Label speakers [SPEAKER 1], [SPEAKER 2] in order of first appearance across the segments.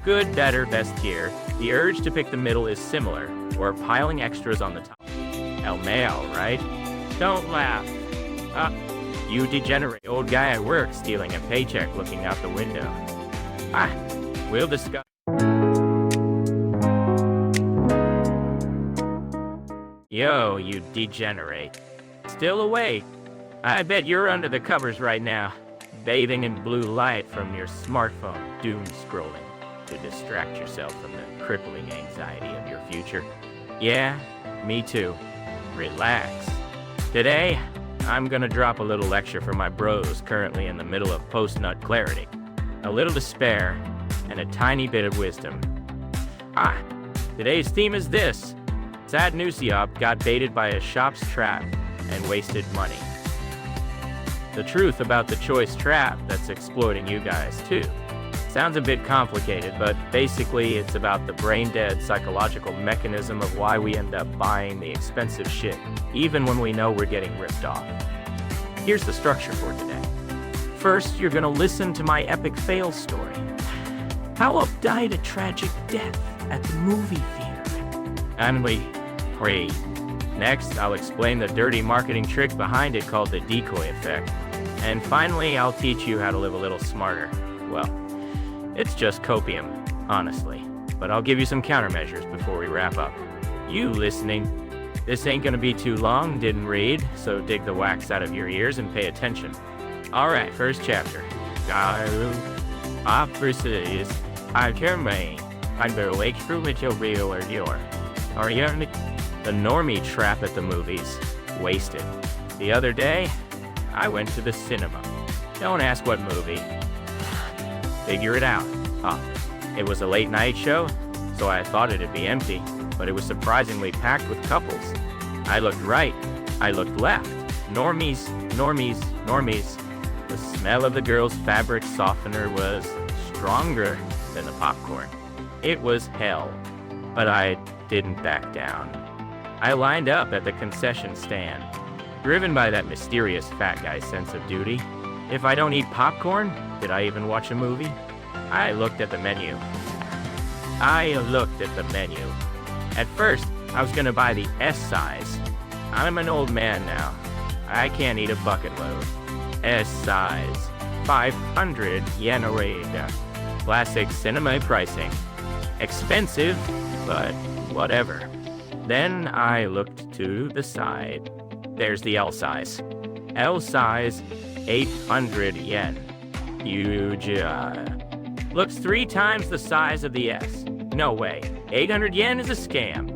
[SPEAKER 1] Good, better, best tier. The urge to pick the middle is similar, or piling extras on the top. El Mayo, right? Don't laugh. You degenerate old guy at work stealing a paycheck looking out the window. We'll discuss. Yo, you degenerate. Still awake? I bet you're under the covers right now, bathing in blue light from your smartphone, doom scrolling to distract yourself from the crippling anxiety of your future. Yeah, me too. Relax. Today, I'm gonna drop a little lecture for my bros currently in the middle of post-nut clarity. A little despair, and a tiny bit of wisdom. Today's theme is this. Sad Nusiop got baited by a shop's trap and wasted money. The truth about the choice trap that's exploiting you guys too. Sounds a bit complicated, but basically it's about the brain-dead psychological mechanism of why we end up buying the expensive shit, even when we know we're getting ripped off. Here's the structure for today. First, you're gonna listen to my epic fail story. How Up died a tragic death at the movie theater. And we pray. Next, I'll explain the dirty marketing trick behind it called the Decoy Effect. And finally, I'll teach you how to live a little smarter. Well, it's just copium, honestly. But I'll give you some countermeasures before we wrap up. You listening, this ain't gonna be too long, didn't read, so dig the wax out of your ears and pay attention. Alright, first chapter. Officers, I can me. I'm the wake through with your real or your. Are you the normie trap at the movies? Wasted. The other day, I went to the cinema. Don't ask what movie. Figure it out. It was a late night show, so I thought it'd be empty, but it was surprisingly packed with couples. I looked right. I looked left. Normies, normies, normies. The smell of the girl's fabric softener was stronger than the popcorn. It was hell, but I didn't back down. I lined up at the concession stand, driven by that mysterious fat guy's sense of duty. If I don't eat popcorn, did I even watch a movie? I looked at the menu. At first, I was gonna buy the S size. I'm an old man now. I can't eat a bucket load. S size, 500 yen a raid. Classic cinema pricing. Expensive, but whatever. Then I looked to the side. There's the L size. L size, 800 yen. Huge. Looks 3 times the size of the S. No way. 800 yen is a scam.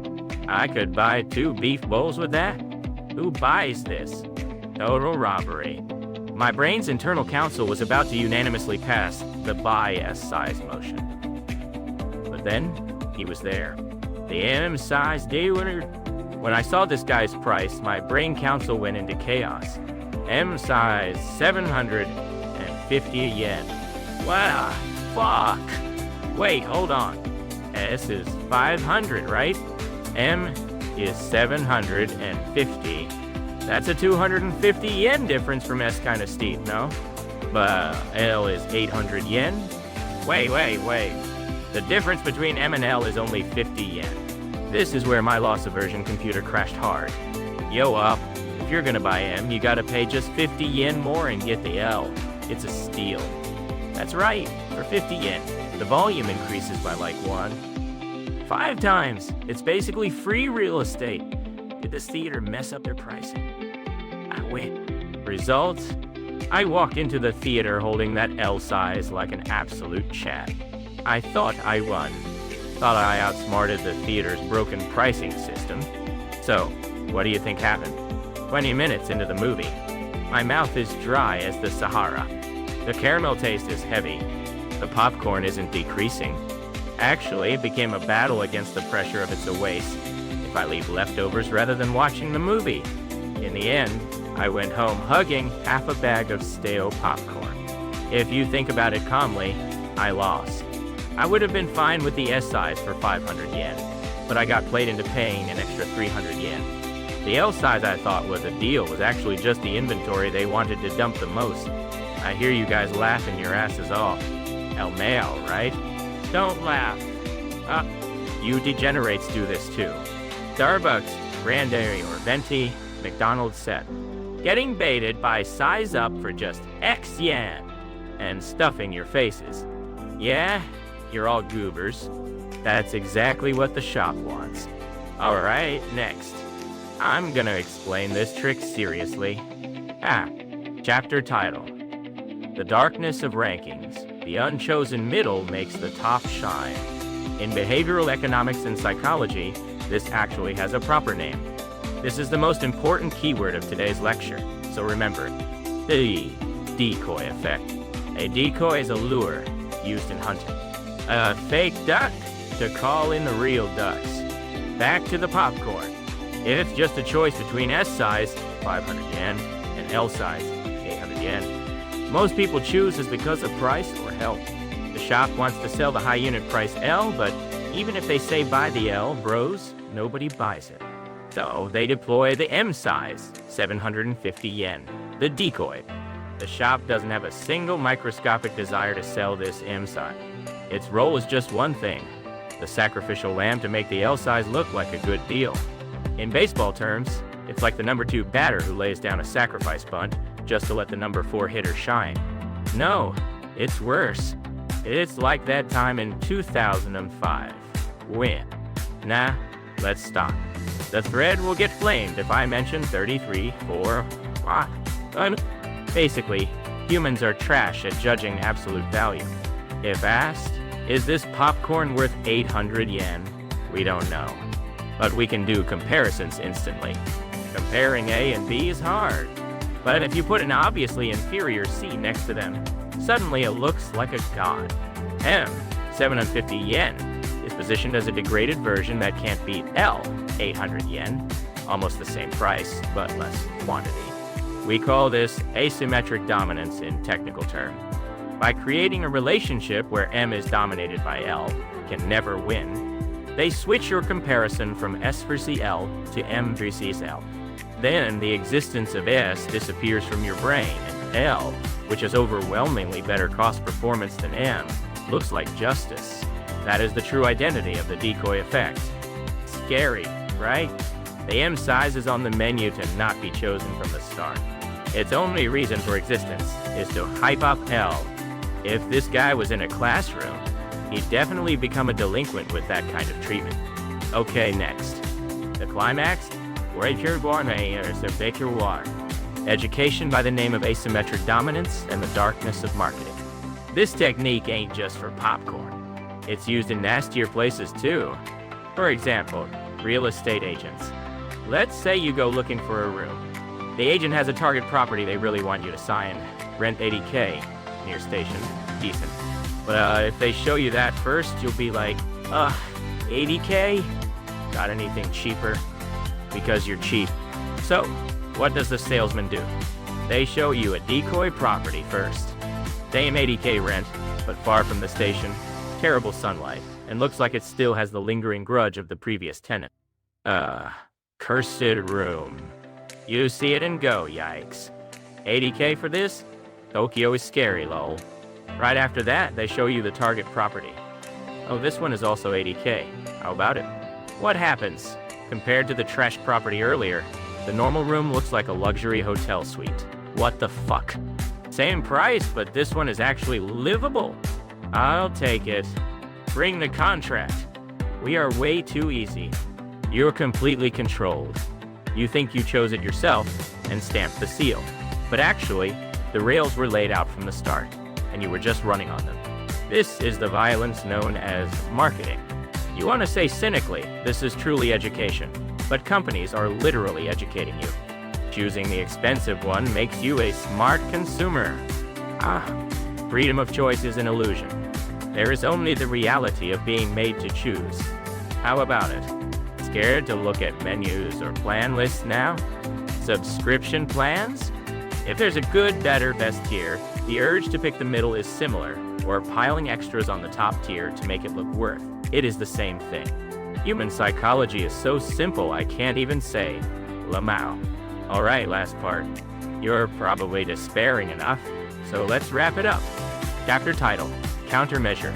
[SPEAKER 1] I could buy 2 beef bowls with that. Who buys this? Total robbery. My brain's internal counsel was about to unanimously pass the buy S size motion. But then, he was there. The M size dealer. When I saw this guy's price, my brain counsel went into chaos. M size, 750 yen. Wow, fuck. Wait, hold on. S is 500, right? M is 750. That's a 250 yen difference from S kinda steep, no? But L is 800 yen? Wait. The difference between M and L is only 50 yen. This is where my loss aversion computer crashed hard. Yo up, if you're gonna buy M, you gotta pay just 50 yen more and get the L. It's a steal. That's right, for 50 yen, the volume increases by like 5 times. It's basically free real estate. Did this theater mess up their pricing? I win. Result? I walked into the theater holding that L size like an absolute champ. I thought I won. Thought I outsmarted the theater's broken pricing system. So, what do you think happened? 20 minutes into the movie, my mouth is dry as the Sahara. The caramel taste is heavy. The popcorn isn't decreasing. Actually, it became a battle against the pressure of its a waste if I leave leftovers rather than watching the movie. In the end, I went home hugging half a bag of stale popcorn. If you think about it calmly, I lost. I would have been fine with the S size for 500 yen, but I got played into paying an extra 300 yen. The L size I thought was a deal was actually just the inventory they wanted to dump the most. I hear you guys laughing your asses off. El Mayo, right? Don't laugh. You degenerates do this too. Starbucks, Grande or Venti, McDonald's set. Getting baited by size up for just X yen and stuffing your faces. Yeah, you're all goobers. That's exactly what the shop wants. Alright, next. I'm gonna explain this trick seriously. Chapter title. The darkness of rankings. The unchosen middle makes the top shine. In behavioral economics and psychology, this actually has a proper name. This is the most important keyword of today's lecture, so remember it. The decoy effect. A decoy is a lure used in hunting. A fake duck to call in the real ducks. Back to the popcorn. If it's just a choice between S size, 500 yen, and L size, 800 yen, most people choose is because of price or health. The shop wants to sell the high unit price L, but even if they say buy the L, bros, nobody buys it. So they deploy the M size, 750 yen, the decoy. The shop doesn't have a single microscopic desire to sell this M size. Its role is just one thing, the sacrificial lamb to make the L size look like a good deal. In baseball terms, it's like the number 2 batter who lays down a sacrifice bunt just to let the number 4 hitter shine. No, it's worse. It's like that time in 2005. When? Nah, let's stop. The thread will get flamed if I mention 33, 4, 5. Basically, humans are trash at judging absolute value. If asked, is this popcorn worth 800 yen? We don't know. But we can do comparisons instantly. Comparing A and B is hard. But if you put an obviously inferior C next to them, suddenly it looks like a god. M, 750 yen, is positioned as a degraded version that can't beat L, 800 yen, almost the same price, but less quantity. We call this asymmetric dominance in technical terms. By creating a relationship where M is dominated by L, can never win, they switch your comparison from S versus L to M versus L. Then the existence of S disappears from your brain, and L, which has overwhelmingly better cost performance than M, looks like justice. That is the true identity of the decoy effect. Scary, right? The M size is on the menu to not be chosen from the start. Its only reason for existence is to hype up L. If this guy was in a classroom, he'd definitely become a delinquent with that kind of treatment. Okay, next. The climax? Education by the name of asymmetric dominance and the darkness of marketing. This technique ain't just for popcorn. It's used in nastier places too. For example, real estate agents. Let's say you go looking for a room. The agent has a target property they really want you to sign. Rent 80K, near station, decent. But if they show you that first, you'll be like, 80K? Got anything cheaper? Because you're cheap. So, what does the salesman do? They show you a decoy property first. Same 80K rent, but far from the station, terrible sunlight, and looks like it still has the lingering grudge of the previous tenant. Cursed room. You see it and go, yikes. 80K for this? Tokyo is scary, lol. Right after that, they show you the target property. Oh, this one is also 80K. How about it? What happens? Compared to the trash property earlier, the normal room looks like a luxury hotel suite. What the fuck? Same price, but this one is actually livable. I'll take it. Bring the contract. We are way too easy. You're completely controlled. You think you chose it yourself and stamped the seal. But actually, the rails were laid out from the start, and you were just running on them. This is the violence known as marketing. You want to say cynically, this is truly education, but companies are literally educating you. Choosing the expensive one makes you a smart consumer. Freedom of choice is an illusion. There is only the reality of being made to choose. How about it? Scared to look at menus or plan lists now? Subscription plans? If there's a good, better, best tier, the urge to pick the middle is similar, or piling extras on the top tier to make it look worth. It is the same thing. Human psychology is so simple I can't even say Lamau. Alright, last part. You're probably despairing enough, so let's wrap it up. Chapter title, Countermeasure.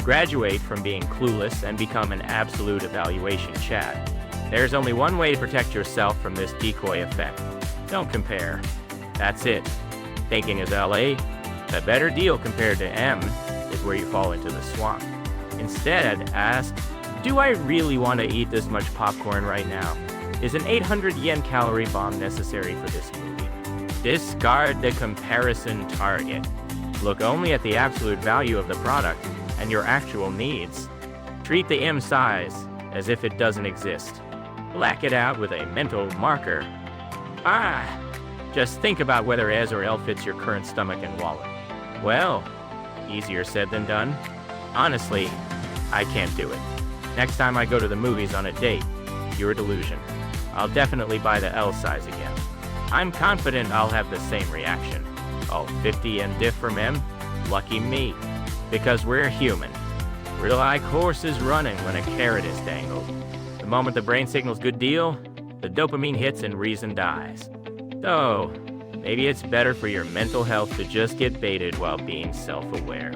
[SPEAKER 1] Graduate from being clueless and become an absolute evaluation chat. There's only one way to protect yourself from this decoy effect. Don't compare. That's it. Thinking is LA. The better deal compared to M is where you fall into the swamp. Instead, ask, do I really want to eat this much popcorn right now? Is an 800 yen calorie bomb necessary for this movie? Discard the comparison target. Look only at the absolute value of the product and your actual needs. Treat the M size as if it doesn't exist. Black it out with a mental marker. Just think about whether S or L fits your current stomach and wallet. Well, easier said than done. Honestly, I can't do it. Next time I go to the movies on a date, pure delusion, I'll definitely buy the L size again. I'm confident I'll have the same reaction. All 50 yen diff from M? Lucky me. Because we're human. We're like horses running when a carrot is dangled. The moment the brain signals good deal, the dopamine hits and reason dies. So, maybe it's better for your mental health to just get baited while being self-aware.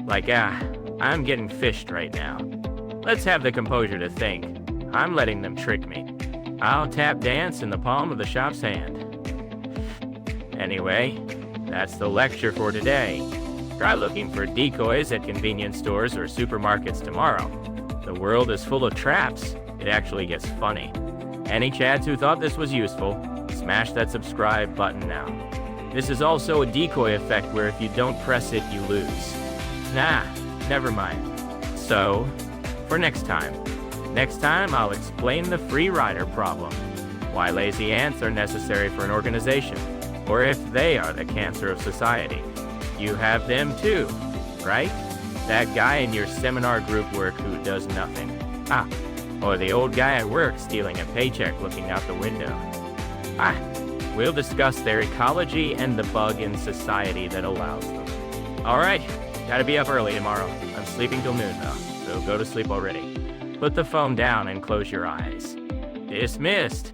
[SPEAKER 1] Like, I'm getting fished right now. Let's have the composure to think. I'm letting them trick me. I'll tap dance in the palm of the shop's hand. Anyway, that's the lecture for today. Try looking for decoys at convenience stores or supermarkets tomorrow. The world is full of traps. It actually gets funny. Any chads who thought this was useful, smash that subscribe button now. This is also a decoy effect where if you don't press it, you lose. Nah, never mind. So, for next time I'll explain the free rider problem. Why lazy ants are necessary for an organization, or if they are the cancer of society. You have them too, right? That guy in your seminar group work who does nothing. Or the old guy at work stealing a paycheck looking out the window. We'll discuss their ecology and the bug in society that allows them. Alright, gotta be up early tomorrow. I'm sleeping till noon though, so go to sleep already. Put the phone down and close your eyes. Dismissed.